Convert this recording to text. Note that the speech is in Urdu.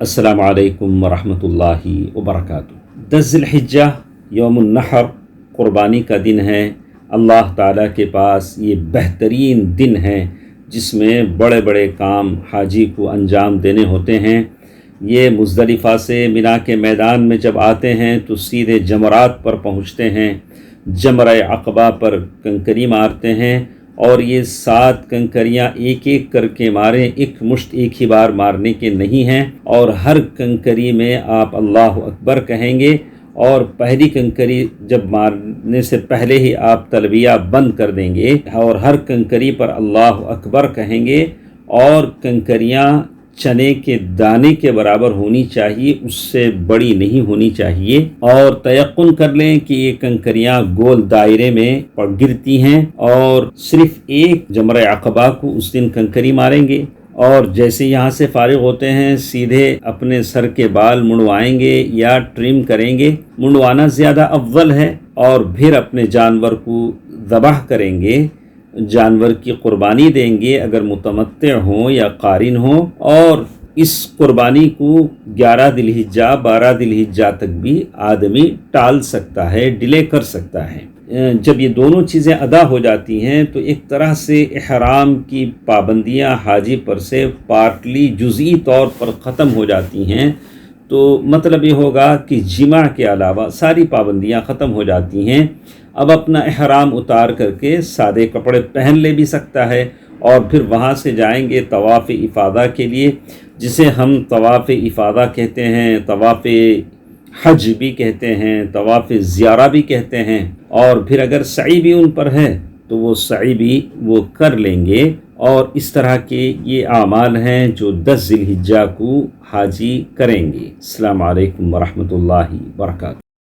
السلام علیکم ورحمۃ اللہ وبرکاتہ۔ 10 ذی الحجہ یوم النحر قربانی کا دن ہے۔ اللہ تعالیٰ کے پاس یہ بہترین دن ہے جس میں بڑے بڑے کام حاجی کو انجام دینے ہوتے ہیں۔ یہ مزدلفہ سے منا کے میدان میں جب آتے ہیں تو سیدھے جمرات پر پہنچتے ہیں، جمرہ عقبہ پر کنکری مارتے ہیں، اور یہ 7 کنکریاں ایک ایک کر کے ماریں، ایک مشت ایک ہی بار مارنے کے نہیں ہیں، اور ہر کنکری میں آپ اللہ اکبر کہیں گے، اور پہلی کنکری جب مارنے سے پہلے ہی آپ تلبیہ بند کر دیں گے اور ہر کنکری پر اللہ اکبر کہیں گے، اور کنکریاں چنے کے دانے کے برابر ہونی چاہیے، اس سے بڑی نہیں ہونی چاہیے، اور تیقن کر لیں کہ یہ کنکریاں گول دائرے میں گرتی ہیں، اور صرف ایک جمرہ عقبہ کو اس دن کنکری ماریں گے، اور جیسے یہاں سے فارغ ہوتے ہیں سیدھے اپنے سر کے بال منڈوائیں گے یا ٹرم کریں گے، منڈوانا زیادہ افضل ہے، اور پھر اپنے جانور کو ذبح کریں گے، جانور کی قربانی دیں گے اگر متمتع ہوں یا قارن ہوں، اور اس قربانی کو 11 ذی الحجہ 12 ذی الحجہ تک بھی آدمی ٹال سکتا ہے، ڈیلے کر سکتا ہے۔ جب یہ دونوں چیزیں ادا ہو جاتی ہیں تو ایک طرح سے احرام کی پابندیاں حاجی پر سے پارٹلی جزئی طور پر ختم ہو جاتی ہیں، تو مطلب یہ ہوگا کہ جماع کے علاوہ ساری پابندیاں ختم ہو جاتی ہیں۔ اب اپنا احرام اتار کر کے سادے کپڑے پہن لے بھی سکتا ہے، اور پھر وہاں سے جائیں گے طواف افاضہ کے لیے، جسے ہم طواف افاضہ کہتے ہیں، طواف حج بھی کہتے ہیں، طواف زیارہ بھی کہتے ہیں، اور پھر اگر سعی بھی ان پر ہے تو وہ سعی بھی وہ کر لیں گے، اور اس طرح کے یہ اعمال ہیں جو 10 ذی الحجہ کو حاجی کریں گے۔ السلام علیکم ورحمۃ اللہ وبرکاتہ۔